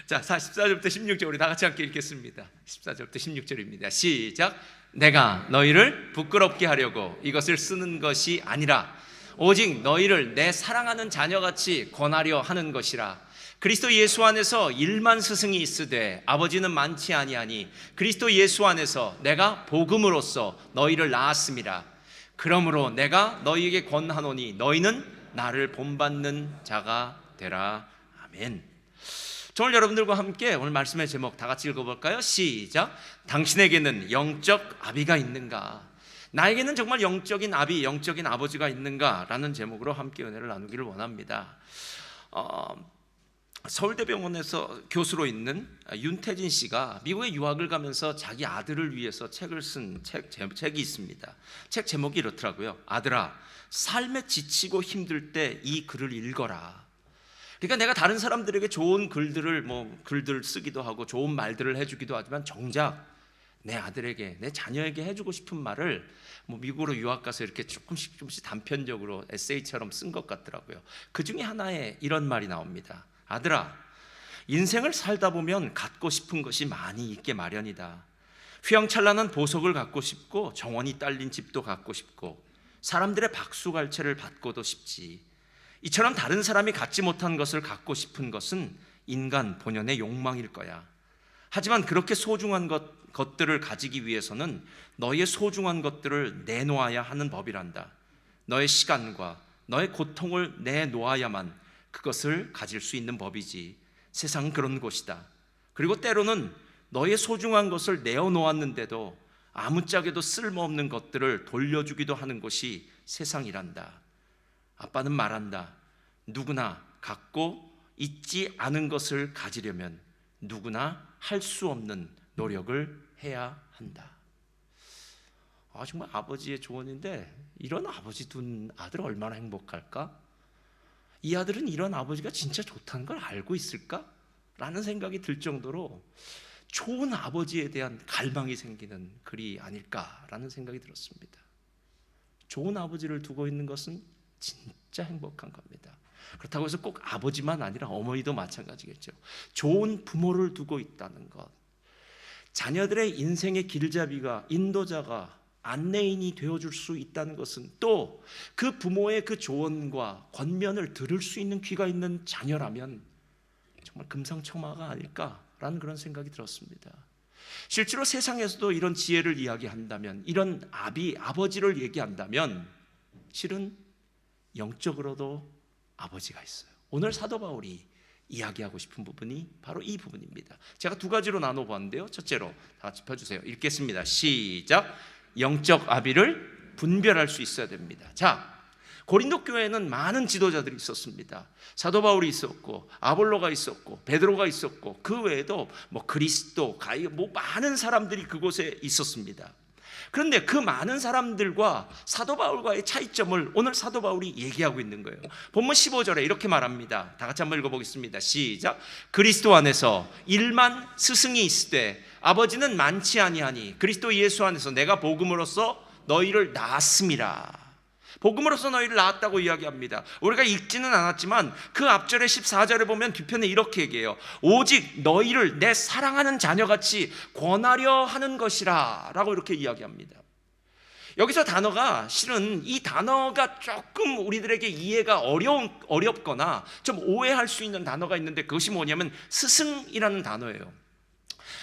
자, 14절부터 16절 우리 다 같이 함께 읽겠습니다. 14절부터 16절입니다. 시작. 내가 너희를 부끄럽게 하려고 이것을 쓰는 것이 아니라 오직 너희를 내 사랑하는 자녀같이 권하려 하는 것이라. 그리스도 예수 안에서 1만 스승이 있으되 아버지는 많지 아니하니 그리스도 예수 안에서 내가 복음으로써 너희를 낳았음이라. 그러므로 내가 너희에게 권하노니 너희는 나를 본받는 자가 되라. 아멘. 오늘 여러분들과 함께 오늘 말씀의 제목 다 같이 읽어볼까요? 시작. 당신에게는 영적 아비가 있는가? 나에게는 정말 영적인 아비, 영적인 아버지가 있는가? 라는 제목으로 함께 은혜를 나누기를 원합니다. 서울대병원에서 교수로 있는 윤태진 씨가 미국에 유학을 가면서 자기 아들을 위해서 책을 쓴 책이 있습니다. 책 제목이 이렇더라고요. 아들아, 삶에 지치고 힘들 때 이 글을 읽어라. 그러니까 내가 다른 사람들에게 좋은 글들을 쓰기도 하고 좋은 말들을 해주기도 하지만 정작 내 아들에게, 내 자녀에게 해주고 싶은 말을 미국으로 유학 가서 이렇게 조금씩 단편적으로 에세이처럼 쓴 것 같더라고요. 그 중에 하나에 이런 말이 나옵니다. 아들아, 인생을 살다 보면 갖고 싶은 것이 많이 있게 마련이다. 휘황찬란한 보석을 갖고 싶고 정원이 딸린 집도 갖고 싶고 사람들의 박수갈채를 받고도 싶지. 이처럼 다른 사람이 갖지 못한 것을 갖고 싶은 것은 인간 본연의 욕망일 거야. 하지만 그렇게 소중한 것들을 가지기 위해서는 너의 소중한 것들을 내놓아야 하는 법이란다. 너의 시간과 너의 고통을 내놓아야만 그것을 가질 수 있는 법이지. 세상은 그런 곳이다. 그리고 때로는 너의 소중한 것을 내어놓았는데도 아무짝에도 쓸모없는 것들을 돌려주기도 하는 곳이 세상이란다. 아빠는 말한다. 누구나 갖고 있지 않은 것을 가지려면 누구나 할 수 없는 노력을 해야 한다. 정말 아버지의 조언인데 이런 아버지 둔 아들 얼마나 행복할까? 이 아들은 이런 아버지가 진짜 좋다는 걸 알고 있을까? 라는 생각이 들 정도로 좋은 아버지에 대한 갈망이 생기는 글이 아닐까라는 생각이 들었습니다. 좋은 아버지를 두고 있는 것은 진짜 행복한 겁니다. 그렇다고 해서 꼭 아버지만 아니라 어머니도 마찬가지겠죠. 좋은 부모를 두고 있다는 것, 자녀들의 인생의 길잡이가, 인도자가, 안내인이 되어줄 수 있다는 것은 또 그 부모의 그 조언과 권면을 들을 수 있는 귀가 있는 자녀라면 정말 금상첨화가 아닐까라는 그런 생각이 들었습니다. 실제로 세상에서도 이런 지혜를 이야기한다면, 이런 아버지를 얘기한다면 실은 영적으로도 아버지가 있어요. 오늘 사도 바울이 이야기하고 싶은 부분이 바로 이 부분입니다. 제가 두 가지로 나눠봤는데요. 첫째로 다 같이 펴주세요. 읽겠습니다. 시작. 영적 아비를 분별할 수 있어야 됩니다. 자, 고린도 교회에는 많은 지도자들이 있었습니다. 사도 바울이 있었고 아볼로가 있었고 베드로가 있었고 그 외에도 그리스도, 가이오, 많은 사람들이 그곳에 있었습니다. 그런데 그 많은 사람들과 사도 바울과의 차이점을 오늘 사도 바울이 얘기하고 있는 거예요. 본문 15절에 이렇게 말합니다. 다 같이 한번 읽어보겠습니다. 시작. 그리스도 안에서 1만 스승이 있으되 아버지는 많지 아니하니 그리스도 예수 안에서 내가 복음으로써 너희를 낳았음이라. 복음으로써 너희를 낳았다고 이야기합니다. 우리가 읽지는 않았지만 그 앞절의 14절에 보면 뒤편에 이렇게 얘기해요. 오직 너희를 내 사랑하는 자녀같이 권하려 하는 것이라 라고 이렇게 이야기합니다. 여기서 단어가, 실은 이 단어가 조금 우리들에게 이해가 어렵거나 좀 오해할 수 있는 단어가 있는데 그것이 뭐냐면 스승이라는 단어예요.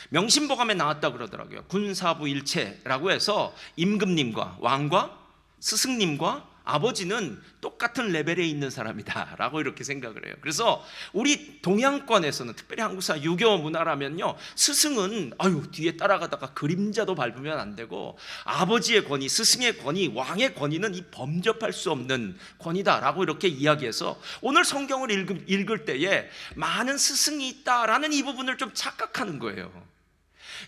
명심보감에 나왔다고 그러더라고요. 군사부 일체라고 해서 임금님과 왕과 스승님과 아버지는 똑같은 레벨에 있는 사람이다 라고 이렇게 생각을 해요. 그래서 우리 동양권에서는, 특별히 한국사 유교 문화라면요, 스승은 뒤에 따라가다가 그림자도 밟으면 안 되고 아버지의 권위, 스승의 권위, 왕의 권위는 이 범접할 수 없는 권위다 라고 이렇게 이야기해서 오늘 성경을 읽을 때에 많은 스승이 있다라는 이 부분을 좀 착각하는 거예요.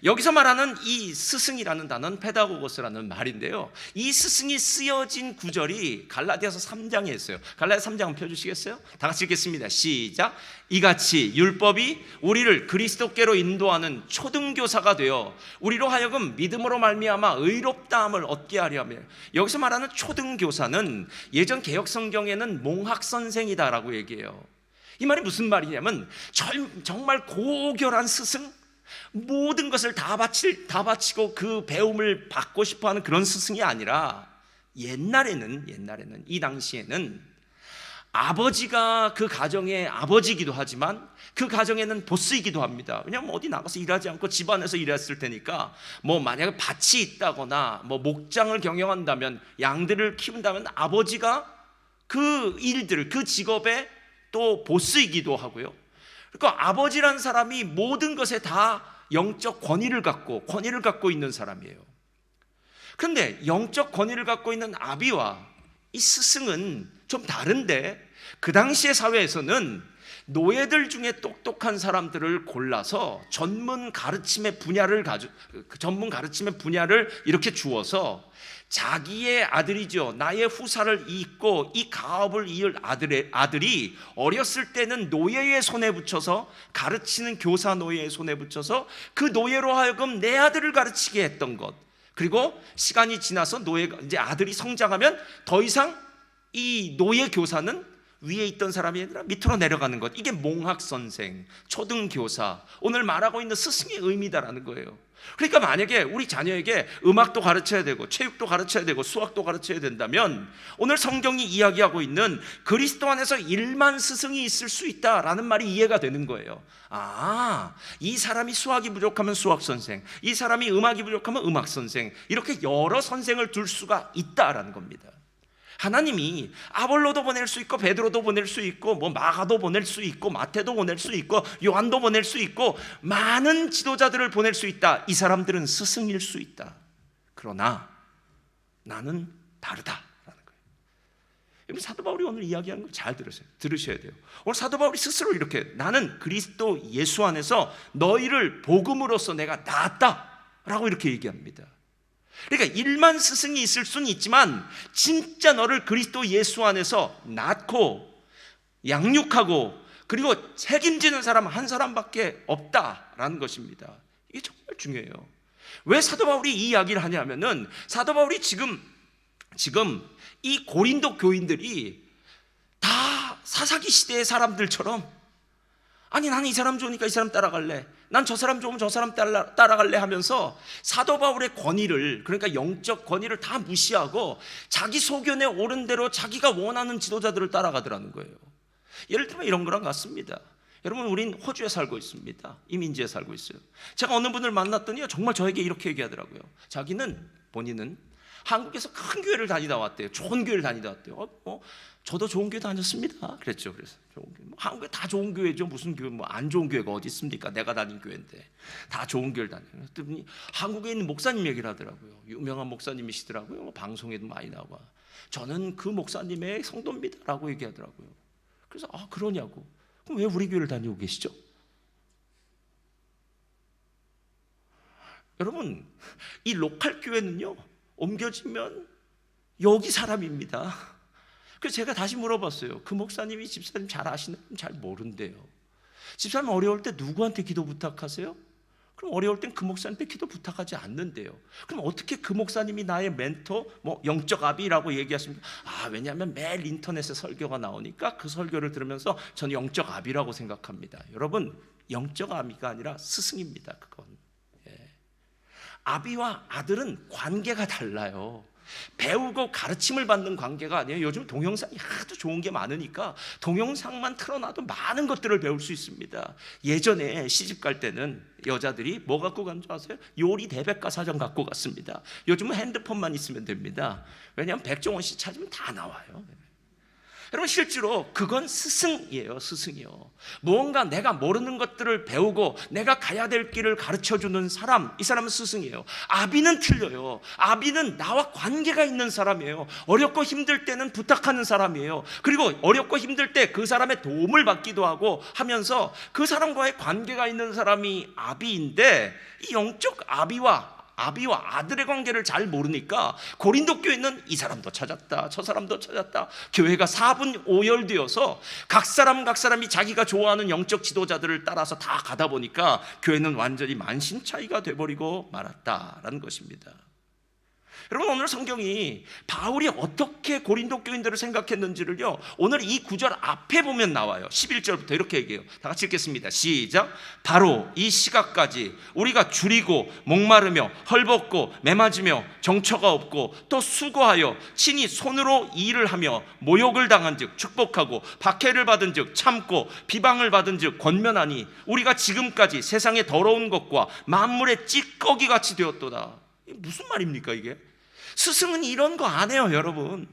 여기서 말하는 이 스승이라는 단어는 페다고고스라는 말인데요, 이 스승이 쓰여진 구절이 갈라디아서 3장에 있어요. 갈라디아서 3장 한번 펴주시겠어요? 다 같이 읽겠습니다. 시작. 이같이 율법이 우리를 그리스도께로 인도하는 초등교사가 되어 우리로 하여금 믿음으로 말미암아 의롭다함을 얻게 하려며. 여기서 말하는 초등교사는 예전 개혁성경에는 몽학선생이다라고 얘기해요. 이 말이 무슨 말이냐면 정말 고결한 스승, 모든 것을 다 바치고 그 배움을 받고 싶어하는 그런 스승이 아니라 옛날에는 이 당시에는 아버지가 그 가정의 아버지이기도 하지만 그 가정에는 보스이기도 합니다. 왜냐하면 어디 나가서 일하지 않고 집안에서 일했을 테니까 뭐 만약에 밭이 있다거나 뭐 목장을 경영한다면, 양들을 키운다면 아버지가 그 일들, 그 직업의 또 보스이기도 하고요. 그러니까 아버지란 사람이 모든 것에 다 영적 권위를 갖고 있는 사람이에요. 그런데 영적 권위를 갖고 있는 아비와 이 스승은 좀 다른데, 그 당시의 사회에서는 노예들 중에 똑똑한 사람들을 골라서 전문 가르침의 분야를 이렇게 주어서 자기의 아들이죠, 나의 후사를 잇고 이 가업을 이을 아들이 어렸을 때는 노예의 손에 붙여서, 가르치는 교사 노예의 손에 붙여서 그 노예로 하여금 내 아들을 가르치게 했던 것, 그리고 시간이 지나서 이제 아들이 성장하면 더 이상 이 노예 교사는 위에 있던 사람이 아니라 밑으로 내려가는 것, 이게 몽학선생, 초등교사, 오늘 말하고 있는 스승의 의미다라는 거예요. 그러니까 만약에 우리 자녀에게 음악도 가르쳐야 되고 체육도 가르쳐야 되고 수학도 가르쳐야 된다면, 오늘 성경이 이야기하고 있는 그리스도 안에서 일만 스승이 있을 수 있다라는 말이 이해가 되는 거예요. 이 사람이 수학이 부족하면 수학선생, 이 사람이 음악이 부족하면 음악선생, 이렇게 여러 선생을 둘 수가 있다라는 겁니다. 하나님이 아볼로도 보낼 수 있고 베드로도 보낼 수 있고 뭐 마가도 보낼 수 있고 마태도 보낼 수 있고 요한도 보낼 수 있고 많은 지도자들을 보낼 수 있다. 이 사람들은 스승일 수 있다. 그러나 나는 다르다라는 거예요. 여러분, 사도 바울이 오늘 이야기하는 걸 잘 들으셔야 돼요. 오늘 사도 바울이 스스로 이렇게, 나는 그리스도 예수 안에서 너희를 복음으로써 내가 낳았다라고 이렇게 얘기합니다. 그러니까 일만 스승이 있을 수는 있지만 진짜 너를 그리스도 예수 안에서 낳고 양육하고 그리고 책임지는 사람 한 사람밖에 없다라는 것입니다. 이게 정말 중요해요. 왜 사도 바울이 이 이야기를 하냐면은, 사도 바울이 지금 이 고린도 교인들이 다 사사기 시대의 사람들처럼, 아니 나는 이 사람 좋으니까 이 사람 따라갈래, 난 저 사람 좋으면 저 사람 따라갈래 하면서 사도 바울의 권위를, 그러니까 영적 권위를 다 무시하고 자기 소견에 옳은 대로 자기가 원하는 지도자들을 따라가더라는 거예요. 예를 들면 이런 거랑 같습니다. 여러분, 우린 호주에 살고 있습니다. 이민지에 살고 있어요. 제가 어느 분을 만났더니 정말 저에게 이렇게 얘기하더라고요. 본인은 한국에서 큰 교회를 다니다 왔대요. 좋은 교회를 다니다 왔대요. 저도 좋은 교회 다녔습니다. 그랬죠. 그래서 한국에 다 좋은 교회죠. 무슨 교회, 안 좋은 교회가 어디 있습니까? 내가 다닌 교회인데 다 좋은 교회를 다녀요. 그랬더니 한국에 있는 목사님 얘기를 하더라고요. 유명한 목사님이시더라고요. 방송에도 많이 나와. 저는 그 목사님의 성도입니다라고 얘기하더라고요. 그래서 그러냐고. 그럼 왜 우리 교회를 다니고 계시죠? 여러분, 이 로컬 교회는요, 옮겨지면 여기 사람입니다. 그래서 제가 다시 물어봤어요. 그 목사님이 집사님 잘 아시나요? 잘 모른대요. 집사님 어려울 때 누구한테 기도 부탁하세요? 그럼 어려울 땐 그 목사님한테 기도 부탁하지 않는데요. 그럼 어떻게 그 목사님이 나의 멘토, 영적 아비라고 얘기하십니까? 왜냐하면 매일 인터넷에 설교가 나오니까 그 설교를 들으면서 저는 영적 아비라고 생각합니다. 여러분, 영적 아비가 아니라 스승입니다. 그건. 아비와 아들은 관계가 달라요. 배우고 가르침을 받는 관계가 아니에요. 요즘 동영상이 하도 좋은 게 많으니까 동영상만 틀어놔도 많은 것들을 배울 수 있습니다. 예전에 시집 갈 때는 여자들이 뭐 갖고 간 줄 아세요? 요리 대백과사전 갖고 갔습니다. 요즘은 핸드폰만 있으면 됩니다. 왜냐하면 백종원 씨 찾으면 다 나와요. 여러분, 실제로 그건 스승이에요. 스승이요. 무언가 내가 모르는 것들을 배우고 내가 가야 될 길을 가르쳐주는 사람, 이 사람은 스승이에요. 아비는 틀려요. 아비는 나와 관계가 있는 사람이에요. 어렵고 힘들 때는 부탁하는 사람이에요. 그리고 어렵고 힘들 때 그 사람의 도움을 받기도 하고 하면서 그 사람과의 관계가 있는 사람이 아비인데, 이 영적 아비와 아들의 관계를 잘 모르니까 고린도 교회는 이 사람도 찾았다, 저 사람도 찾았다. 교회가 4분 5열되어서 각 사람이 자기가 좋아하는 영적 지도자들을 따라서 다 가다 보니까 교회는 완전히 만신차이가 돼버리고 말았다라는 것입니다. 여러분, 오늘 성경이 바울이 어떻게 고린도 교인들을 생각했는지를요, 오늘 이 구절 앞에 보면 나와요. 11절부터 이렇게 얘기해요. 다 같이 읽겠습니다. 시작. 바로 이 시각까지 우리가 줄이고 목마르며 헐벗고 매맞으며 정처가 없고 또 수고하여 친히 손으로 일을 하며 모욕을 당한 즉 축복하고 박해를 받은 즉 참고 비방을 받은 즉 권면하니 우리가 지금까지 세상의 더러운 것과 만물의 찌꺼기 같이 되었도다. 무슨 말입니까 이게? 스승은 이런 거 안 해요, 여러분.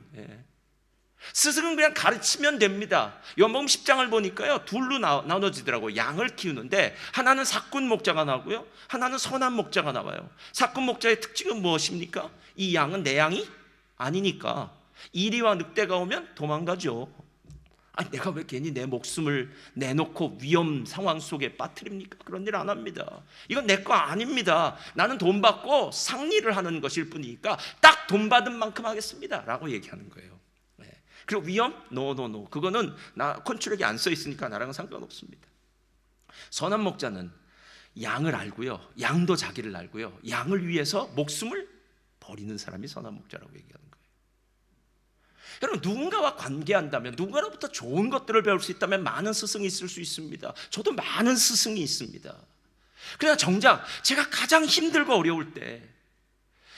스승은 그냥 가르치면 됩니다. 요한복음 10장을 보니까요, 둘로 나눠지더라고요. 양을 키우는데 하나는 사꾼 목자가 나오고요, 하나는 선한 목자가 나와요. 사꾼 목자의 특징은 무엇입니까? 이 양은 내 양이 아니니까 이리와 늑대가 오면 도망가죠. 아니, 내가 왜 괜히 내 목숨을 내놓고 위험 상황 속에 빠뜨립니까? 그런 일 안 합니다. 이건 내 거 아닙니다. 나는 돈 받고 상리를 하는 것일 뿐이니까 딱 돈 받은 만큼 하겠습니다 라고 얘기하는 거예요. 그리고 위험? 노. 그거는 나 컨트롤이 안 써 있으니까 나랑은 상관없습니다. 선한 목자는 양을 알고요, 양도 자기를 알고요, 양을 위해서 목숨을 버리는 사람이 선한 목자라고 얘기하는 거예요. 여러분, 누군가와 관계한다면, 누군가로부터 좋은 것들을 배울 수 있다면 많은 스승이 있을 수 있습니다. 저도 많은 스승이 있습니다. 그러나 정작 제가 가장 힘들고 어려울 때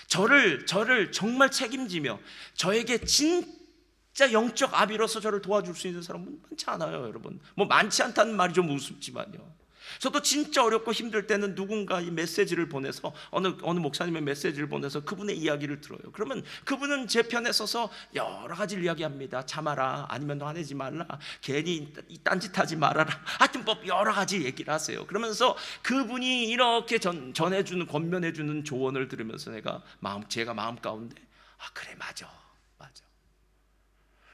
저를 정말 책임지며 저에게 진짜 영적 아비로서 저를 도와줄 수 있는 사람은 많지 않아요, 여러분. 뭐 많지 않다는 말이 좀 우습지만요. 저도 진짜 어렵고 힘들 때는 누군가 이 메시지를 보내서 어느 목사님의 메시지를 보내서 그분의 이야기를 들어요. 그러면 그분은 제 편에 서서 여러 가지를 이야기합니다. 참아라, 아니면 화내지 말라, 괜히 딴짓하지 말아라, 하여튼 뭐 여러 가지 얘기를 하세요. 그러면서 그분이 이렇게 전해주는, 권면해주는 조언을 들으면서 제가 마음 가운데 그래, 맞아.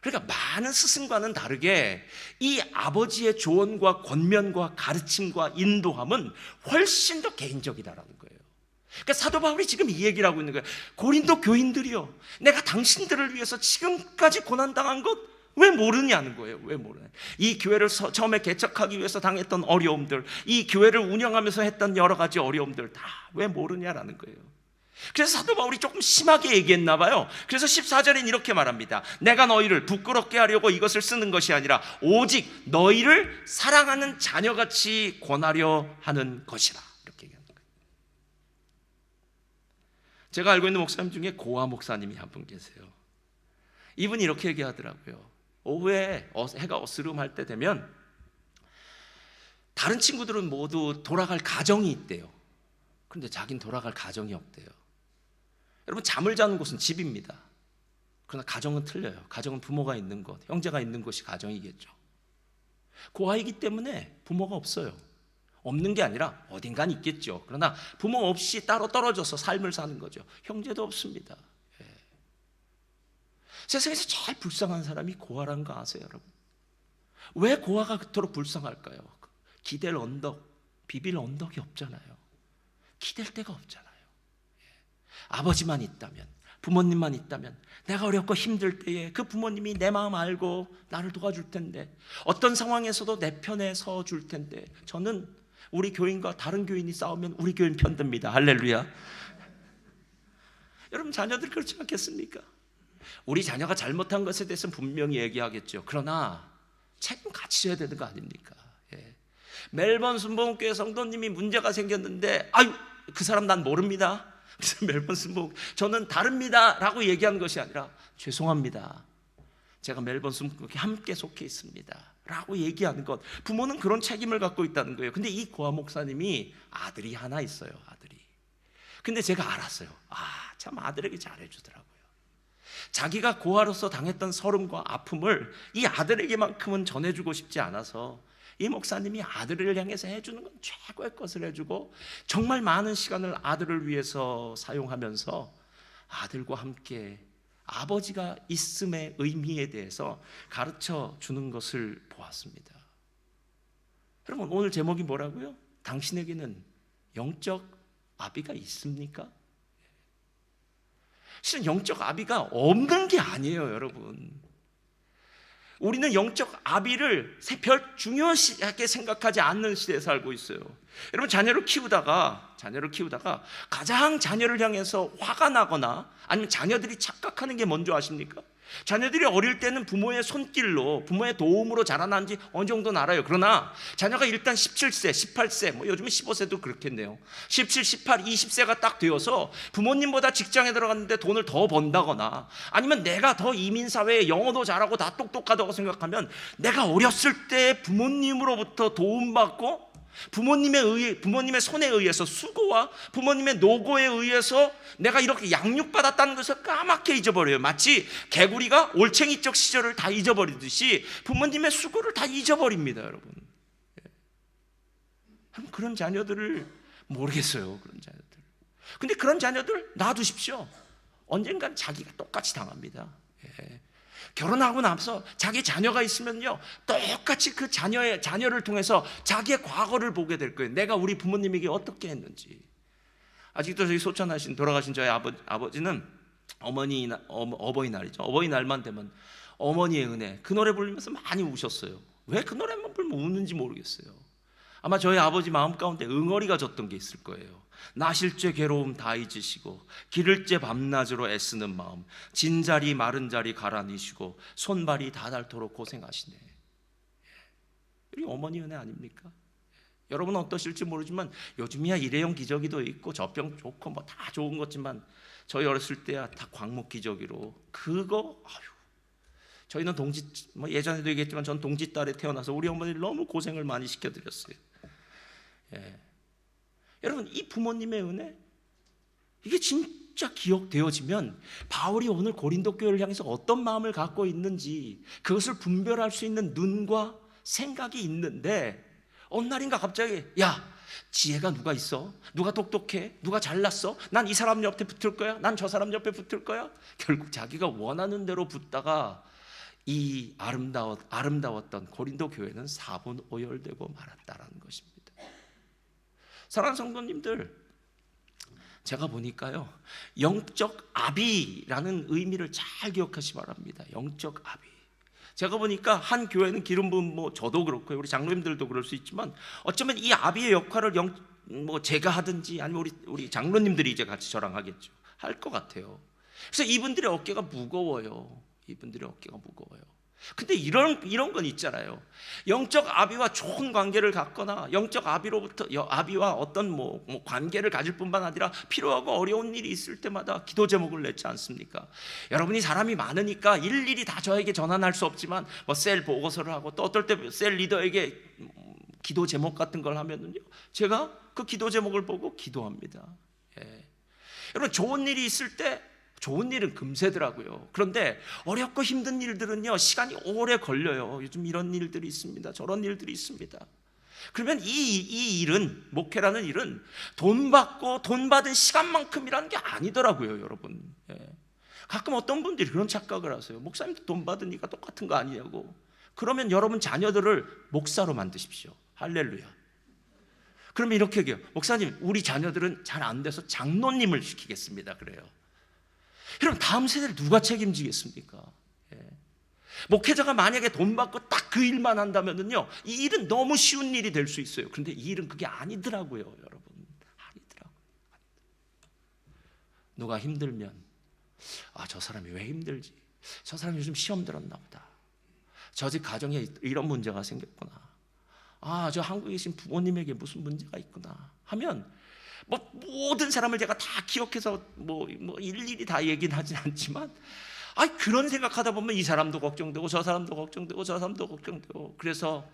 그러니까 많은 스승과는 다르게 이 아버지의 조언과 권면과 가르침과 인도함은 훨씬 더 개인적이다라는 거예요. 그러니까 사도 바울이 지금 이 얘기를 하고 있는 거예요. 고린도 교인들이요, 내가 당신들을 위해서 지금까지 고난당한 것 왜 모르냐는 거예요. 왜 모르냐? 이 교회를 처음에 개척하기 위해서 당했던 어려움들, 이 교회를 운영하면서 했던 여러 가지 어려움들 다 왜 모르냐라는 거예요. 그래서 사도 바울이 조금 심하게 얘기했나 봐요. 그래서 14절엔 이렇게 말합니다. 내가 너희를 부끄럽게 하려고 이것을 쓰는 것이 아니라 오직 너희를 사랑하는 자녀같이 권하려 하는 것이라, 이렇게 얘기하는 거예요. 제가 알고 있는 목사님 중에 고아 목사님이 한 분 계세요. 이분이 이렇게 얘기하더라고요. 오후에 해가 어스름할 때 되면 다른 친구들은 모두 돌아갈 가정이 있대요. 그런데 자기는 돌아갈 가정이 없대요. 여러분, 잠을 자는 곳은 집입니다. 그러나 가정은 틀려요. 가정은 부모가 있는 곳, 형제가 있는 곳이 가정이겠죠. 고아이기 때문에 부모가 없어요. 없는 게 아니라 어딘간 있겠죠. 그러나 부모 없이 따로 떨어져서 삶을 사는 거죠. 형제도 없습니다. 세상에서 제일 불쌍한 사람이 고아라는 거 아세요, 여러분? 왜 고아가 그토록 불쌍할까요? 기댈 언덕, 비빌 언덕이 없잖아요. 기댈 데가 없잖아요. 아버지만 있다면, 부모님만 있다면, 내가 어렵고 힘들 때에 그 부모님이 내 마음 알고 나를 도와줄 텐데, 어떤 상황에서도 내 편에 서줄 텐데, 저는 우리 교인과 다른 교인이 싸우면 우리 교인 편듭니다. 할렐루야. 여러분, 자녀들 그렇지 않겠습니까? 우리 자녀가 잘못한 것에 대해서는 분명히 얘기하겠죠. 그러나 책임 같이 져야 되는 거 아닙니까? 멜번 순복음교회 성도님이 문제가 생겼는데, 아유, 그 사람 난 모릅니다. 그래서 멜번 순복음, 저는 다릅니다 라고 얘기한 것이 아니라, 죄송합니다, 제가 멜번 순복음교회 함께 속해 있습니다 라고 얘기하는 것, 부모는 그런 책임을 갖고 있다는 거예요. 근데 이 고아 목사님이 아들이 하나 있어요. 아들이. 근데 제가 알았어요. 참 아들에게 잘해주더라고요. 자기가 고아로서 당했던 서름과 아픔을 이 아들에게만큼은 전해주고 싶지 않아서 이 목사님이 아들을 향해서 해주는 건 최고의 것을 해주고, 정말 많은 시간을 아들을 위해서 사용하면서 아들과 함께 아버지가 있음의 의미에 대해서 가르쳐 주는 것을 보았습니다. 여러분, 오늘 제목이 뭐라고요? 당신에게는 영적 아비가 있습니까? 실은 영적 아비가 없는 게 아니에요, 여러분. 우리는 영적 아비를 별 중요하게 생각하지 않는 시대에 살고 있어요. 여러분, 자녀를 키우다가 가장 자녀를 향해서 화가 나거나 아니면 자녀들이 착각하는 게 뭔지 아십니까? 자녀들이 어릴 때는 부모의 손길로, 부모의 도움으로 자라난지 어느 정도는 알아요. 그러나 자녀가 일단 17세, 18세, 뭐 요즘은 15세도 그렇겠네요. 17, 18, 20세가 딱 되어서 부모님보다 직장에 들어갔는데 돈을 더 번다거나 아니면 내가 더 이민사회에 영어도 잘하고 다 똑똑하다고 생각하면 내가 어렸을 때 부모님으로부터 도움받고 부모님의 손에 의해서 수고와 부모님의 노고에 의해서 내가 이렇게 양육받았다는 것을 까맣게 잊어버려요. 마치 개구리가 올챙이적 시절을 다 잊어버리듯이 부모님의 수고를 다 잊어버립니다, 여러분. 그런 자녀들을 모르겠어요, 그런 자녀들. 근데 그런 자녀들 놔두십시오. 언젠간 자기가 똑같이 당합니다. 결혼하고 나서 자기 자녀가 있으면요, 똑같이 그 자녀를 통해서 자기의 과거를 보게 될 거예요. 내가 우리 부모님에게 어떻게 했는지. 아직도 저희 소천하신 돌아가신 저희 아버지는 어버이날이죠. 어버이날만 되면 어머니의 은혜, 그 노래 부르면서 많이 우셨어요. 왜 그 노래만 부르면 우는지 모르겠어요. 아마 저희 아버지 마음 가운데 응어리가 졌던 게 있을 거예요. 나실 죄 괴로움 다 잊으시고 기를 죄 밤낮으로 애쓰는 마음, 진자리 마른 자리 가라니시고 손발이 다 닳도록 고생하시네. 우리 어머니 은혜 아닙니까? 여러분은 어떠실지 모르지만 요즘이야 일회용 기저귀도 있고 젖병 좋고 뭐 다 좋은 거지만 저희 어렸을 때야 다 광목 기저귀로 그거 저희는 예전에도 얘기했지만 전 동지 딸에 태어나서 우리 어머니를 너무 고생을 많이 시켜드렸어요. 여러분, 이 부모님의 은혜, 이게 진짜 기억되어지면 바울이 오늘 고린도 교회를 향해서 어떤 마음을 갖고 있는지 그것을 분별할 수 있는 눈과 생각이 있는데, 어느 날인가 갑자기 야, 지혜가 누가 있어? 누가 똑똑해? 누가 잘났어? 난 이 사람 옆에 붙을 거야? 난 저 사람 옆에 붙을 거야? 결국 자기가 원하는 대로 붙다가 이 아름다웠던 고린도 교회는 사분오열되고 말았다라는 것입니다. 사랑하는 성도님들, 제가 보니까요, 영적 아비라는 의미를 잘 기억하시기 바랍니다. 영적 아비. 제가 보니까 한 교회는 기름 부음, 저도 그렇고요, 우리 장로님들도 그럴 수 있지만 어쩌면 이 아비의 역할을 제가 하든지 아니면 우리 장로님들이 이제 같이 저랑 하겠죠. 할 것 같아요. 그래서 이분들의 어깨가 무거워요. 근데 이런 건 있잖아요. 영적 아비와 좋은 관계를 갖거나 영적 아비로부터 아비와 어떤 관계를 가질 뿐만 아니라 필요하고 어려운 일이 있을 때마다 기도 제목을 냈지 않습니까? 여러분이 사람이 많으니까 일일이 다 저에게 전환할 수 없지만 셀 보고서를 하고 또 어떨 때 셀 리더에게 기도 제목 같은 걸 하면은요, 제가 그 기도 제목을 보고 기도합니다. 여러분, 좋은 일이 있을 때 좋은 일은 금세더라고요. 그런데 어렵고 힘든 일들은요, 시간이 오래 걸려요. 요즘 이런 일들이 있습니다. 저런 일들이 있습니다. 그러면 이 일은, 목회라는 일은 돈 받고 돈 받은 시간만큼이라는 게 아니더라고요, 여러분. 가끔 어떤 분들이 그런 착각을 하세요. 목사님도 돈 받으니까 똑같은 거 아니냐고. 그러면 여러분 자녀들을 목사로 만드십시오. 할렐루야. 그러면 이렇게 얘기해요. 목사님, 우리 자녀들은 잘 안 돼서 장로님을 시키겠습니다. 그래요. 여러분, 다음 세대를 누가 책임지겠습니까? 목회자가 만약에 돈 받고 딱 그 일만 한다면요, 이 일은 너무 쉬운 일이 될 수 있어요. 그런데 이 일은 그게 아니더라고요, 여러분. 아니더라고요. 누가 힘들면 저 사람이 왜 힘들지? 저 사람이 요즘 시험 들었나 보다. 저 집 가정에 이런 문제가 생겼구나. 저 한국에 계신 부모님에게 무슨 문제가 있구나 하면 모든 사람을 제가 다 기억해서 일일이 다 얘기는 하진 않지만 그런 생각하다 보면 이 사람도 걱정되고 저 사람도 걱정되고 저 사람도 걱정되고. 그래서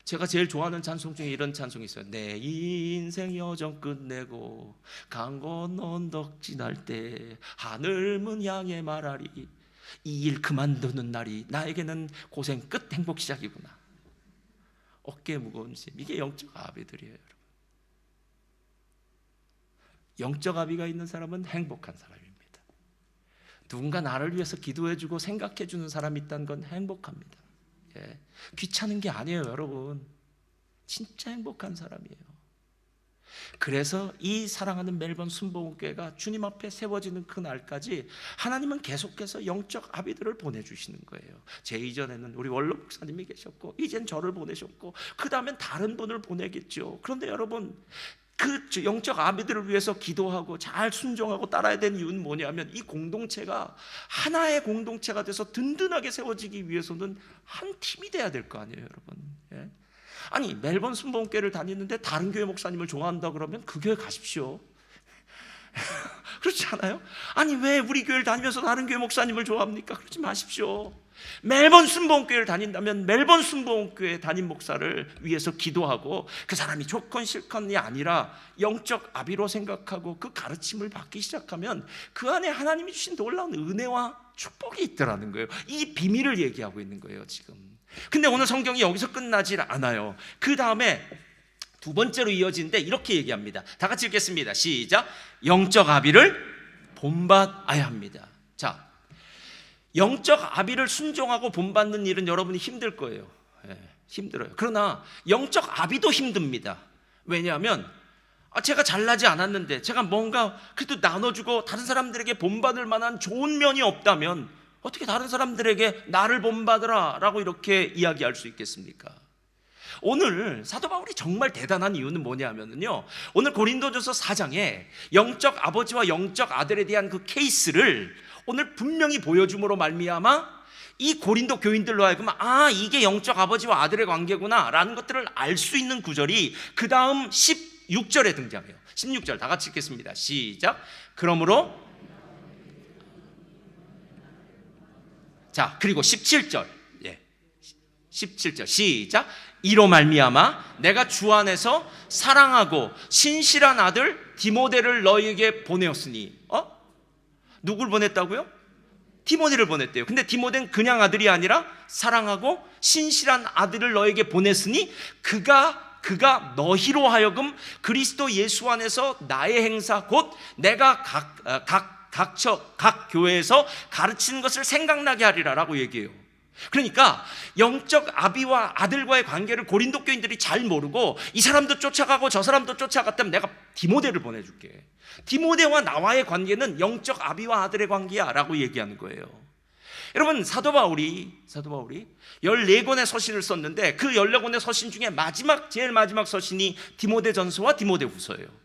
제가 제일 좋아하는 찬송 중에 이런 찬송이 있어요. 내 인생 여정 끝내고 강 건너 언덕 지날 때 하늘문 향해 말하리 이 일 그만두는 날이 나에게는 고생 끝 행복 시작이구나. 어깨 무거운 짐, 이게 영적 아비들이에요, 여러분. 영적 아비가 있는 사람은 행복한 사람입니다. 누군가 나를 위해서 기도해주고 생각해주는 사람이 있다는 건 행복합니다. 귀찮은 게 아니에요, 여러분. 진짜 행복한 사람이에요. 그래서 이 사랑하는 멜번 순복음교회가 주님 앞에 세워지는 그 날까지 하나님은 계속해서 영적 아비들을 보내주시는 거예요. 제 이전에는 우리 원로 목사님이 계셨고, 이젠 저를 보내셨고, 그 다음엔 다른 분을 보내겠죠. 그런데 여러분, 그 영적 아비들을 위해서 기도하고 잘 순종하고 따라야 되는 이유는 뭐냐면, 이 공동체가 하나의 공동체가 돼서 든든하게 세워지기 위해서는 한 팀이 돼야 될 거 아니에요, 여러분. 예? 아니, 멜번 순복음교회를 다니는데 다른 교회 목사님을 좋아한다 그러면 그 교회 가십시오. 그렇지 않아요? 아니, 왜 우리 교회를 다니면서 다른 교회 목사님을 좋아합니까? 그러지 마십시오. 멜번 순복음교회를 다닌다면 멜번 순복음교회 담임 목사를 위해서 기도하고, 그 사람이 조건 실컷이 아니라 영적 아비로 생각하고 그 가르침을 받기 시작하면 그 안에 하나님이 주신 놀라운 은혜와 축복이 있더라는 거예요. 이 비밀을 얘기하고 있는 거예요, 지금. 근데 오늘 성경이 여기서 끝나질 않아요. 그 다음에 두 번째로 이어지는데 이렇게 얘기합니다. 다 같이 읽겠습니다. 시작. 영적 아비를 본받아야 합니다. 자, 영적 아비를 순종하고 본받는 일은 여러분이 힘들 거예요. 힘들어요. 그러나 영적 아비도 힘듭니다. 왜냐하면 제가 잘나지 않았는데, 제가 뭔가 그래도 나눠주고 다른 사람들에게 본받을 만한 좋은 면이 없다면 어떻게 다른 사람들에게 나를 본받으라 라고 이렇게 이야기할 수 있겠습니까? 오늘 사도 바울이 정말 대단한 이유는 뭐냐면요, 오늘 고린도전서 4장에 영적 아버지와 영적 아들에 대한 그 케이스를 오늘 분명히 보여줌으로 말미암아 이 고린도 교인들로 하여금 이게 영적 아버지와 아들의 관계구나 라는 것들을 알 수 있는 구절이 그 다음 16절에 등장해요. 16절 다 같이 읽겠습니다. 시작. 그러므로, 자, 그리고 17절, 17절 시작. 이로 말미암아 내가 주 안에서 사랑하고 신실한 아들 디모데를 너희에게 보내었으니. 누굴 보냈다고요? 디모데를 보냈대요. 근데 디모데는 그냥 아들이 아니라 사랑하고 신실한 아들을 너에게 보냈으니 그가 너희로 하여금 그리스도 예수 안에서 나의 행사 곧 내가 각 교회에서 가르치는 것을 생각나게 하리라라고 얘기해요. 그러니까 영적 아비와 아들과의 관계를 고린도 교인들이 잘 모르고 이 사람도 쫓아가고 저 사람도 쫓아갔다면 내가 디모데를 보내줄게. 디모데와 나와의 관계는 영적 아비와 아들의 관계야 라고 얘기하는 거예요. 여러분, 사도 바울이 14권의 서신을 썼는데 그 14권의 서신 중에 제일 마지막 서신이 디모데전서와 디모데후서예요.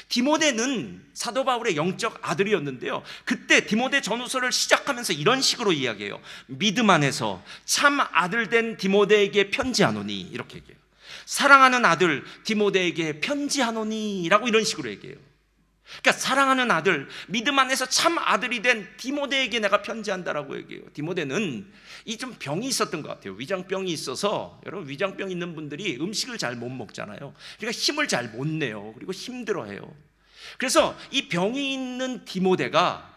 디모데는 사도 바울의 영적 아들이었는데요, 그때 디모데 전후서를 시작하면서 이런 식으로 이야기해요. 믿음 안에서 참 아들 된 디모데에게 편지하노니, 이렇게 얘기해요. 사랑하는 아들 디모데에게 편지하노니 라고 이런 식으로 얘기해요. 그러니까 사랑하는 아들, 믿음 안에서 참 아들이 된 디모데에게 내가 편지한다라고 얘기해요. 디모데는 이 좀 병이 있었던 것 같아요. 위장병이 있어서, 여러분 위장병 있는 분들이 음식을 잘 못 먹잖아요. 그러니까 힘을 잘 못 내요. 그리고 힘들어해요. 그래서 이 병이 있는 디모데가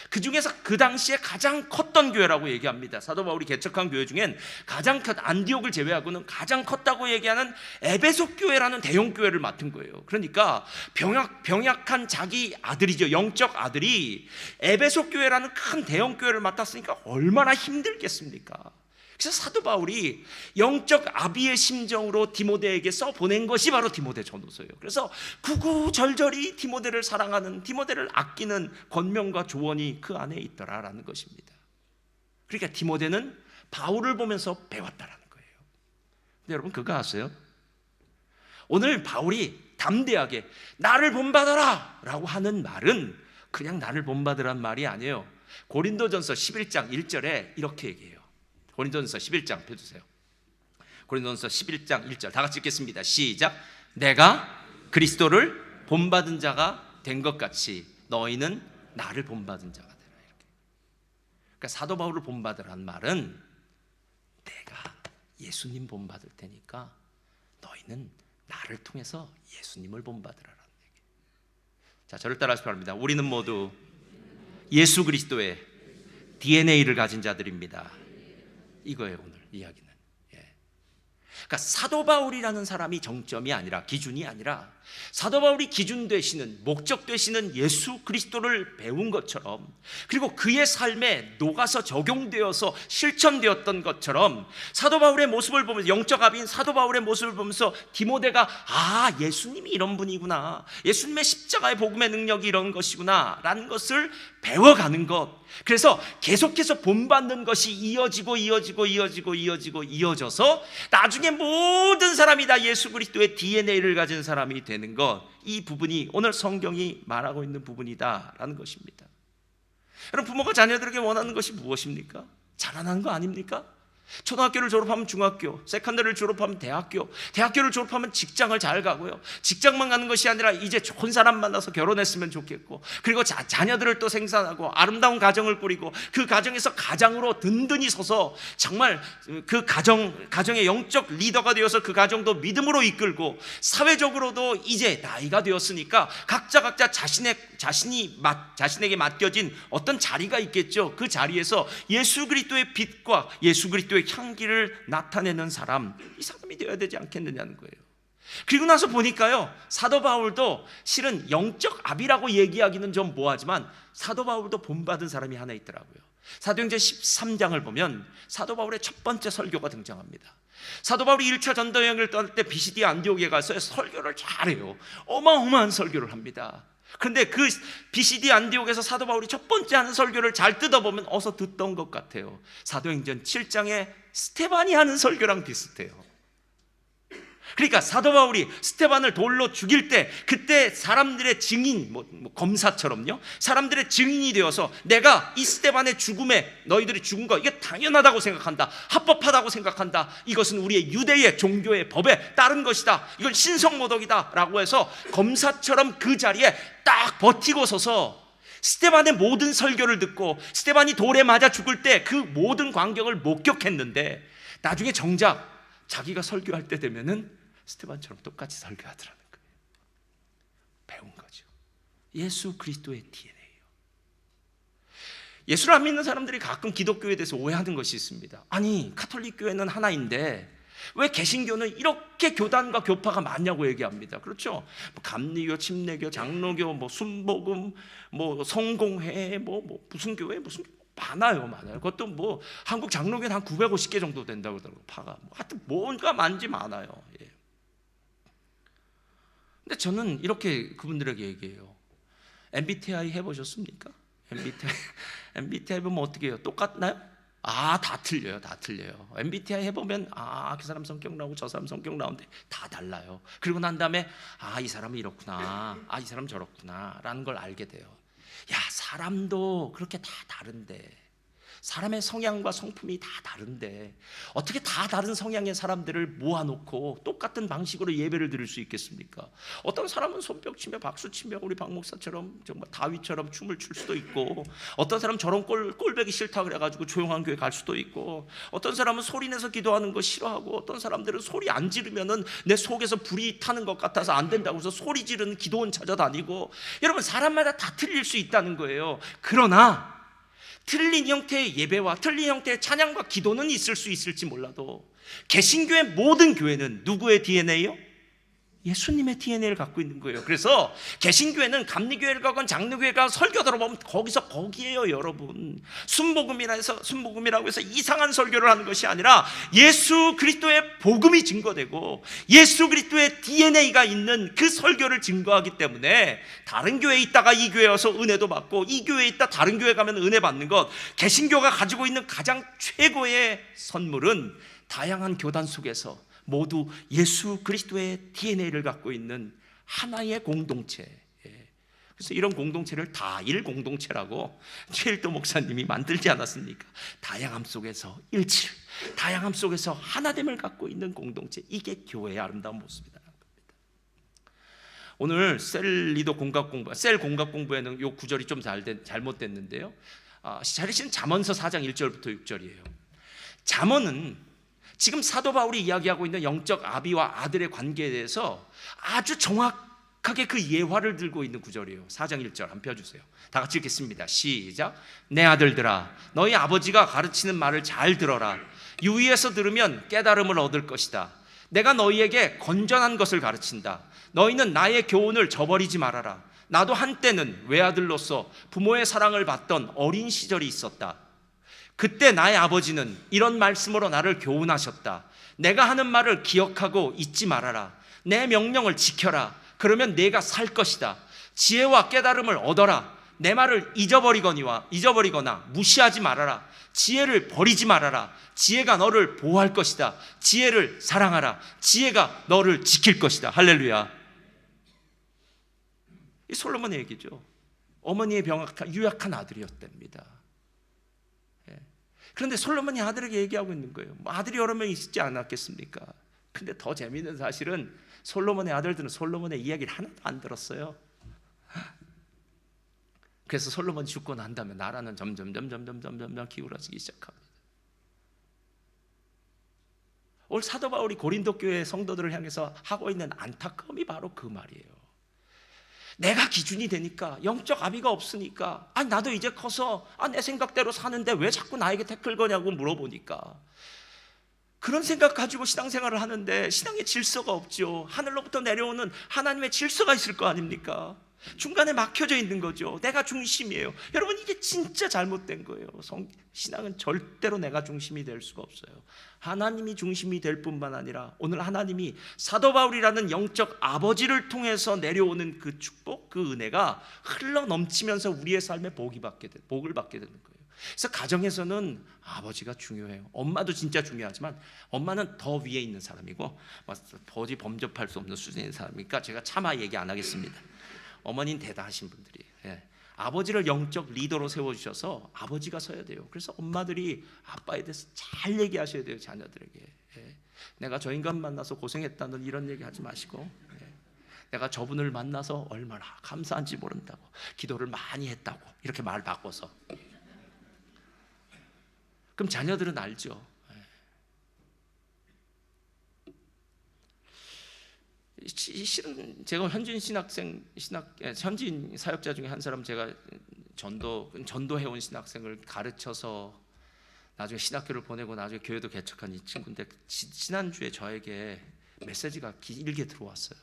그 중에서 그 당시에 가장 컸던 교회라고 얘기합니다. 사도 바울이 개척한 교회 중엔 가장 큰, 안디옥을 제외하고는 가장 컸다고 얘기하는 에베소 교회라는 대형 교회를 맡은 거예요. 그러니까 병약한 자기 아들이죠, 영적 아들이 에베소 교회라는 큰 대형 교회를 맡았으니까 얼마나 힘들겠습니까? 그래서 사도 바울이 영적 아비의 심정으로 디모데에게 써보낸 것이 바로 디모데 전후서예요. 그래서 구구절절히 디모데를 사랑하는, 디모데를 아끼는 권면과 조언이 그 안에 있더라라는 것입니다. 그러니까 디모데는 바울을 보면서 배웠다라는 거예요. 근데 여러분 그거 아세요? 오늘 바울이 담대하게 나를 본받아라 라고 하는 말은 그냥 나를 본받으란 말이 아니에요. 고린도전서 11장 1절에 이렇게 얘기해요. 고린도전서 11장 펴주세요. 고린도전서 11장 1절 다 같이 읽겠습니다. 시작. 내가 그리스도를 본받은 자가 된 것 같이 너희는 나를 본받은 자가 되라. 이렇게. 그러니까 사도 바울을 본받으라는 말은 내가 예수님 본받을 테니까 너희는 나를 통해서 예수님을 본받으라라는 얘기. 자, 저를 따라하시기 바랍니다. 우리는 모두 예수 그리스도의 DNA를 가진 자들입니다. 이거예요, 오늘 이야기는. 그러니까 사도 바울이라는 사람이 정점이 아니라, 기준이 아니라, 사도 바울이 기준 되시는, 목적 되시는 예수 그리스도를 배운 것처럼, 그리고 그의 삶에 녹아서 적용되어서 실천되었던 것처럼, 사도 바울의 모습을 보면서, 영적 아비인 사도 바울의 모습을 보면서 디모데가 예수님이 이런 분이구나, 예수님의 십자가의 복음의 능력이 이런 것이구나 라는 것을 배워가는 것, 그래서 계속해서 본받는 것이 이어져서 나중에 모든 사람이 다 예수 그리스도의 DNA를 가진 사람이 되는 것, 이 부분이 오늘 성경이 말하고 있는 부분이다라는 것입니다. 여러분, 부모가 자녀들에게 원하는 것이 무엇입니까? 자라나는 거 아닙니까? 초등학교를 졸업하면 중학교, 세컨더리를 졸업하면 대학교, 대학교를 졸업하면 직장을 잘 가고요, 직장만 가는 것이 아니라 이제 좋은 사람 만나서 결혼했으면 좋겠고, 그리고 자녀들을 또 생산하고 아름다운 가정을 꾸리고, 그 가정에서 가장으로 든든히 서서 정말 그 가정의 영적 리더가 되어서 그 가정도 믿음으로 이끌고, 사회적으로도 이제 나이가 되었으니까 각자 자신에게 맡겨진 어떤 자리가 있겠죠. 그 자리에서 예수 그리스도의 빛과 예수 그리스도의 향기를 나타내는 사람, 이 사람이 되어야 되지 않겠느냐는 거예요. 그리고 나서 보니까요, 사도 바울도 실은 영적 아비라고 얘기하기는 좀 뭐하지만 사도 바울도 본받은 사람이 하나 있더라고요. 사도행전 13장을 보면 사도 바울의 첫 번째 설교가 등장합니다. 사도 바울이 1차 전도여행을 떠날 때 비시디 안디옥에 가서 설교를 잘해요. 어마어마한 설교를 합니다. 그런데 그 비시디 안디옥에서 사도 바울이 첫 번째 하는 설교를 잘 뜯어보면 어서 듣던 것 같아요. 사도행전 7장에 스테반이 하는 설교랑 비슷해요. 그러니까 사도 바울이 스테반을 돌로 죽일 때, 그때 사람들의 증인, 검사처럼요, 사람들의 증인이 되어서 내가 이 스테반의 죽음에, 너희들이 죽은 거 이게 당연하다고 생각한다, 합법하다고 생각한다, 이것은 우리의 유대의 종교의 법에 따른 것이다, 이건 신성모독이다 라고 해서 검사처럼 그 자리에 딱 버티고 서서 스테반의 모든 설교를 듣고, 스테반이 돌에 맞아 죽을 때 그 모든 광경을 목격했는데, 나중에 정작 자기가 설교할 때 되면은 스테반처럼 똑같이 설교하더라는 거예요. 배운 거죠. 예수 그리스도의 DNA예요. 예수를 안 믿는 사람들이 가끔 기독교에 대해서 오해하는 것이 있습니다. 아니, 카톨릭 교회는 하나인데 왜 개신교는 이렇게 교단과 교파가 많냐고 얘기합니다. 그렇죠? 감리교, 침례교, 장로교, 순복음, 성공회, 무슨 교회, 무슨 많아요. 그것도 한국 장로교는 한 950개 정도 된다고 그러더라고요. 파가 하여튼 뭔가 많아요. 예. 근데 저는 이렇게 그분들에게 얘기해요. MBTI 해보셨습니까? MBTI 보면 어떻게 해요? 똑같나요? 다 틀려요. MBTI 해보면 그 사람 성격 나오고 저 사람 성격 나오는데 다 달라요. 그리고 난 다음에 이 사람은 이렇구나, 이 사람은 저렇구나 라는 걸 알게 돼요. 사람도 그렇게 다 다른데, 사람의 성향과 성품이 다 다른데 어떻게 다 다른 성향의 사람들을 모아놓고 똑같은 방식으로 예배를 드릴 수 있겠습니까? 어떤 사람은 손뼉 치며 박수 치며 우리 박 목사처럼 정말 다윗처럼 춤을 출 수도 있고, 어떤 사람은 저런 꼴배기 싫다 그래가지고 조용한 교회 갈 수도 있고, 어떤 사람은 소리 내서 기도하는 거 싫어하고, 어떤 사람들은 소리 안 지르면은 내 속에서 불이 타는 것 같아서 안 된다고 해서 소리 지르는 기도원 찾아다니고, 여러분 사람마다 다 틀릴 수 있다는 거예요. 그러나 틀린 형태의 예배와 틀린 형태의 찬양과 기도는 있을 수 있을지 몰라도, 개신교의 모든 교회는 누구의 DNA요? 예수님의 DNA를 갖고 있는 거예요. 그래서 개신교회는 감리교회를 가건 장로교회를 가건 설교 들어보면 거기에요, 여러분. 순복음이라고 해서 이상한 설교를 하는 것이 아니라 예수 그리스도의 복음이 증거되고 예수 그리스도의 DNA가 있는 그 설교를 증거하기 때문에, 다른 교회에 있다가 이 교회에 와서 은혜도 받고, 이 교회에 있다 다른 교회 가면 은혜 받는 것, 개신교가 가지고 있는 가장 최고의 선물은 다양한 교단 속에서 모두 예수 그리스도의 DNA를 갖고 있는 하나의 공동체. 그래서 이런 공동체를 다일 공동체라고 최일도 목사님이 만들지 않았습니까? 다양함 속에서 일치, 다양함 속에서 하나됨을 갖고 있는 공동체, 이게 교회의 아름다운 모습이다. 오늘 셀 공각 공부에는 이 구절이 좀 잘못됐는데요. 자리신 잠언서 4장 1절부터 6절이에요. 잠언은 지금 사도 바울이 이야기하고 있는 영적 아비와 아들의 관계에 대해서 아주 정확하게 그 예화를 들고 있는 구절이에요. 4장 1절 한번 펴주세요. 다 같이 읽겠습니다. 시작. 내 아들들아, 너희 아버지가 가르치는 말을 잘 들어라. 유의해서 들으면 깨달음을 얻을 것이다. 내가 너희에게 건전한 것을 가르친다. 너희는 나의 교훈을 저버리지 말아라. 나도 한때는 외아들로서 부모의 사랑을 받던 어린 시절이 있었다. 그때 나의 아버지는 이런 말씀으로 나를 교훈하셨다. 내가 하는 말을 기억하고 잊지 말아라. 내 명령을 지켜라. 그러면 내가 살 것이다. 지혜와 깨달음을 얻어라. 내 말을 잊어버리거나 무시하지 말아라. 지혜를 버리지 말아라. 지혜가 너를 보호할 것이다. 지혜를 사랑하라. 지혜가 너를 지킬 것이다. 할렐루야. 이 솔로몬의 얘기죠. 어머니의 유약한 아들이었답니다. 그런데 솔로몬이 아들에게 얘기하고 있는 거예요. 아들이 여러 명 있지 않았겠습니까? 근데 더 재미있는 사실은 솔로몬의 아들들은 솔로몬의 이야기를 하나도 안 들었어요. 그래서 솔로몬이 죽고 난 다음에 나라는 점점 기울어지기 시작합니다. 오늘 사도 바울이 고린도 교회 성도들을 향해서 하고 있는 안타까움이 바로 그 말이에요. 내가 기준이 되니까, 영적 아비가 없으니까, 나도 이제 커서 내 생각대로 사는데 왜 자꾸 나에게 태클 거냐고 물어보니까, 그런 생각 가지고 신앙생활을 하는데 신앙의 질서가 없죠. 하늘로부터 내려오는 하나님의 질서가 있을 거 아닙니까? 중간에 막혀져 있는 거죠. 내가 중심이에요. 여러분, 이게 진짜 잘못된 거예요. 신앙은 절대로 내가 중심이 될 수가 없어요. 하나님이 중심이 될 뿐만 아니라 오늘 하나님이 사도 바울이라는 영적 아버지를 통해서 내려오는 그 축복, 그 은혜가 흘러 넘치면서 우리의 삶에 복을 받게 되는 거예요. 그래서 가정에서는 아버지가 중요해요. 엄마도 진짜 중요하지만 엄마는 더 위에 있는 사람이고 도저히 범접할 수 없는 수준의 사람이니까 제가 차마 얘기 안 하겠습니다. 어머니는 대단하신 분들이에요. 아버지를 영적 리더로 세워주셔서 아버지가 서야 돼요. 그래서 엄마들이 아빠에 대해서 잘 얘기하셔야 돼요. 자녀들에게. 내가 저 인간 만나서 고생했다는 이런 얘기 하지 마시고, 내가 저분을 만나서 얼마나 감사한지 모른다고, 기도를 많이 했다고, 이렇게 말 바꿔서. 그럼 자녀들은 알죠. 실은 제가 현지인 현지인 사역자 중에 한 사람, 제가 전도해온 신학생을 가르쳐서 나중에 신학교를 보내고 나중에 교회도 개척한 이 친구인데, 지난주에 저에게 메시지가 길게 들어왔어요.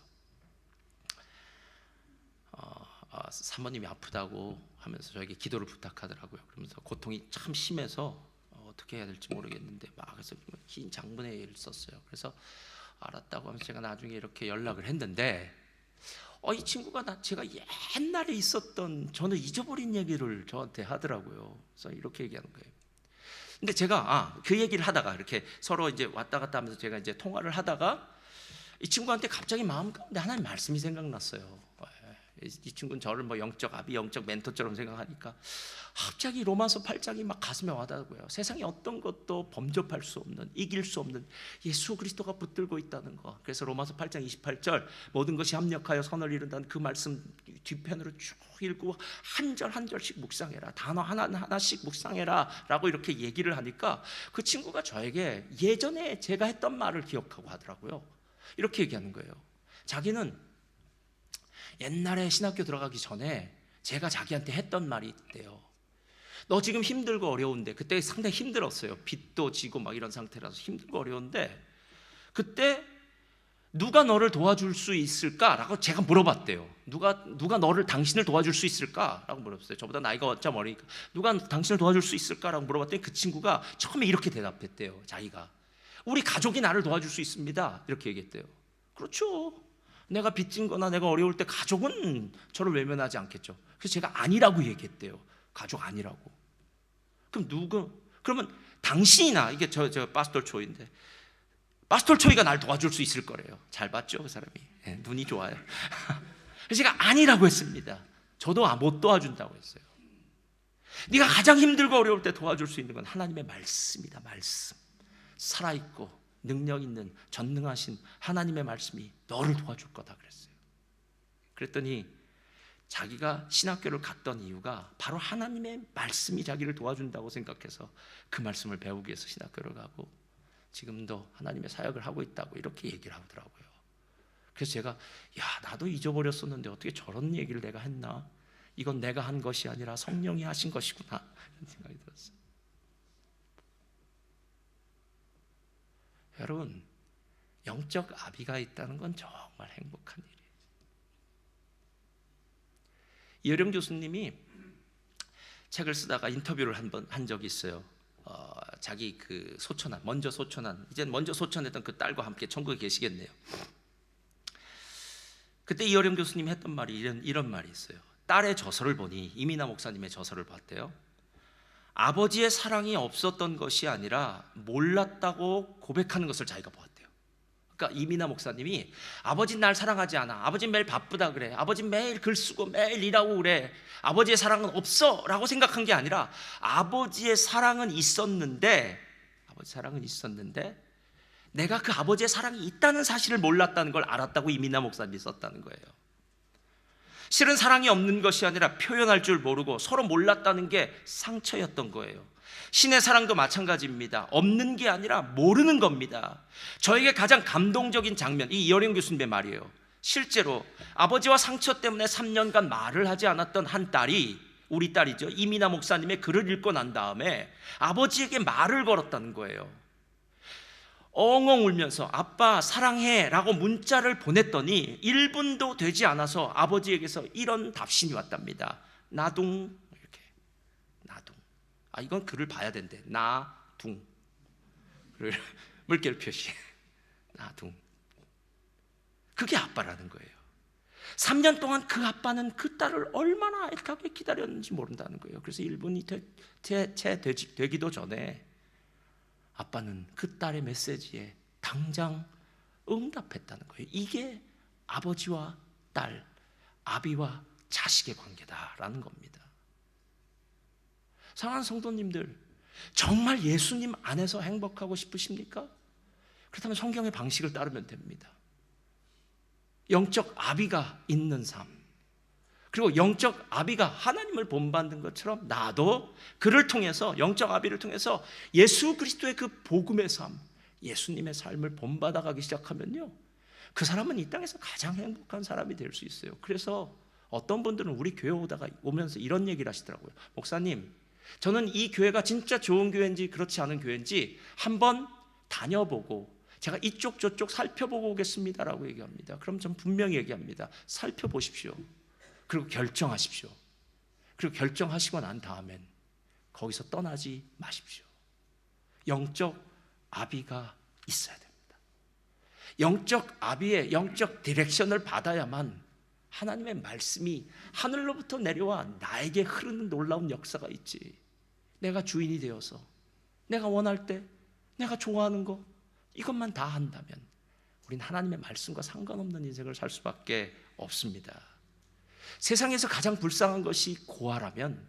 사모님이 아프다고 하면서 저에게 기도를 부탁하더라고요. 그러면서 고통이 참 심해서 어떻게 해야 될지 모르겠는데 그래서 긴 장문회를 썼어요. 그래서 알았다고 하면서 제가 나중에 이렇게 연락을 했는데, 이 친구가 제가 옛날에 있었던, 저는 잊어버린 얘기를 저한테 하더라고요. 그래서 이렇게 얘기하는 거예요. 근데 제가 그 얘기를 하다가 이렇게 서로 이제 왔다 갔다 하면서 제가 이제 통화를 하다가 이 친구한테 갑자기 마음 가운데 하나님 말씀이 생각났어요. 이 친구는 저를 영적 아비, 영적 멘토처럼 생각하니까 갑자기 로마서 8장이 막 가슴에 와닿고요. 세상에 어떤 것도 범접할 수 없는, 이길 수 없는 예수 그리스도가 붙들고 있다는 거. 그래서 로마서 8장 28절 모든 것이 합력하여 선을 이룬다는 그 말씀 뒤편으로 쭉 읽고 한 절 한 절씩 묵상해라, 단어 하나씩 묵상해라 라고 이렇게 얘기를 하니까 그 친구가 저에게 예전에 제가 했던 말을 기억하고 하더라고요. 이렇게 얘기하는 거예요. 자기는 옛날에 신학교 들어가기 전에 제가 자기한테 했던 말이 있대요. 너 지금 힘들고 어려운데, 그때 상당히 힘들었어요. 빚도 지고 이런 상태라서 힘들고 어려운데, 그때 누가 너를 도와줄 수 있을까라고 제가 물어봤대요. 누가 당신을 도와줄 수 있을까라고 물어봤어요. 저보다 나이가 좀 어리니까 누가 당신을 도와줄 수 있을까라고 물어봤더니 그 친구가 처음에 이렇게 대답했대요. 자기가 우리 가족이 나를 도와줄 수 있습니다, 이렇게 얘기했대요. 그렇죠. 내가 빚진 거나 내가 어려울 때 가족은 저를 외면하지 않겠죠. 그래서 제가 아니라고 얘기했대요. 가족 아니라고. 그러면 당신이나, 이게 저 파스톨 초이인데, 파스톨 초이가 날 도와줄 수 있을 거래요. 잘 봤죠, 그 사람이. 눈이 좋아요. 그래서 제가 아니라고 했습니다. 저도 못 도와준다고 했어요. 네가 가장 힘들고 어려울 때 도와줄 수 있는 건 하나님의 말씀이다. 말씀. 살아있고 능력 있는 전능하신 하나님의 말씀이 너를 도와줄 거다 그랬어요. 그랬더니 자기가 신학교를 갔던 이유가 바로 하나님의 말씀이 자기를 도와준다고 생각해서 그 말씀을 배우기 위해서 신학교를 가고 지금도 하나님의 사역을 하고 있다고 이렇게 얘기를 하더라고요. 그래서 제가 나도 잊어버렸었는데 어떻게 저런 얘기를 내가 했나? 이건 내가 한 것이 아니라 성령이 하신 것이구나, 이런 생각이 들었어요. 여러분, 영적 아비가 있다는 건 정말 행복한 일이에요. 이어령 교수님이 책을 쓰다가 인터뷰를 한 적이 있어요. 자기 그 먼저 소천한, 이제 먼저 소천했던 그 딸과 함께 천국에 계시겠네요. 그때 이어령 교수님이 했던 말이 이런 말이 있어요. 딸의 저서를 보니, 이민아 목사님의 저서를 봤대요. 아버지의 사랑이 없었던 것이 아니라 몰랐다고 고백하는 것을 자기가 보았대요. 그러니까 이민아 목사님이 아버지 날 사랑하지 않아, 아버지 매일 바쁘다 그래, 아버지 매일 글 쓰고 매일 일하고 그래, 아버지의 사랑은 없어 라고 생각한 게 아니라 아버지의 사랑은 있었는데 내가 그 아버지의 사랑이 있다는 사실을 몰랐다는 걸 알았다고 이민아 목사님이 썼다는 거예요. 실은 사랑이 없는 것이 아니라 표현할 줄 모르고 서로 몰랐다는 게 상처였던 거예요. 신의 사랑도 마찬가지입니다. 없는 게 아니라 모르는 겁니다. 저에게 가장 감동적인 장면, 이 이어령 교수님의 말이에요. 실제로 아버지와 상처 때문에 3년간 말을 하지 않았던 한 딸이, 우리 딸이죠, 이민아 목사님의 글을 읽고 난 다음에 아버지에게 말을 걸었다는 거예요. 엉엉 울면서 아빠 사랑해 라고 문자를 보냈더니 1분도 되지 않아서 아버지에게서 이런 답신이 왔답니다. 나둥. 이렇게 나둥. 이건 글을 봐야 된대. 나둥. 물결 표시. 나둥. 그게 아빠라는 거예요. 3년 동안 그 아빠는 그 딸을 얼마나 애타게 기다렸는지 모른다는 거예요. 그래서 1분이 채 되기도 전에 아빠는 그 딸의 메시지에 당장 응답했다는 거예요. 이게 아버지와 딸, 아비와 자식의 관계다라는 겁니다. 사랑하는 성도님들, 정말 예수님 안에서 행복하고 싶으십니까? 그렇다면 성경의 방식을 따르면 됩니다. 영적 아비가 있는 삶, 그리고 영적 아비가 하나님을 본받는 것처럼 나도 그를 통해서, 영적 아비를 통해서 예수 그리스도의 그 복음의 삶, 예수님의 삶을 본받아가기 시작하면요, 그 사람은 이 땅에서 가장 행복한 사람이 될 수 있어요. 그래서 어떤 분들은 우리 교회 오면서 이런 얘기를 하시더라고요. 목사님, 저는 이 교회가 진짜 좋은 교회인지 그렇지 않은 교회인지 한번 다녀보고 제가 이쪽 저쪽 살펴보고 오겠습니다라고 얘기합니다. 그럼 전 분명히 얘기합니다. 살펴보십시오. 그리고 결정하십시오. 그리고 결정하시고 난 다음엔 거기서 떠나지 마십시오. 영적 아비가 있어야 됩니다. 영적 아비의 영적 디렉션을 받아야만 하나님의 말씀이 하늘로부터 내려와 나에게 흐르는 놀라운 역사가 있지. 내가 주인이 되어서 내가 원할 때 내가 좋아하는 거 이것만 다 한다면 우린 하나님의 말씀과 상관없는 인생을 살 수밖에 없습니다. 세상에서 가장 불쌍한 것이 고아라면,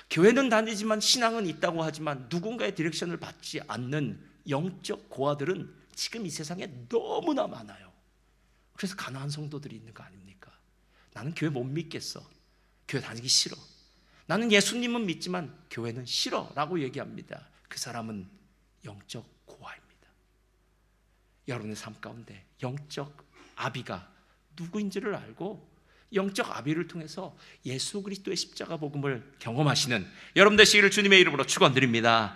교회는 다니지만 신앙은 있다고 하지만 누군가의 디렉션을 받지 않는 영적 고아들은 지금 이 세상에 너무나 많아요. 그래서 가난한 성도들이 있는 거 아닙니까? 나는 교회 못 믿겠어, 교회 다니기 싫어, 나는 예수님은 믿지만 교회는 싫어 라고 얘기합니다. 그 사람은 영적 고아입니다. 여러분의 삶 가운데 영적 아비가 누구인지를 알고 영적 아비를 통해서 예수 그리스도의 십자가 복음을 경험하시는 여러분 되시기를 주님의 이름으로 축원드립니다.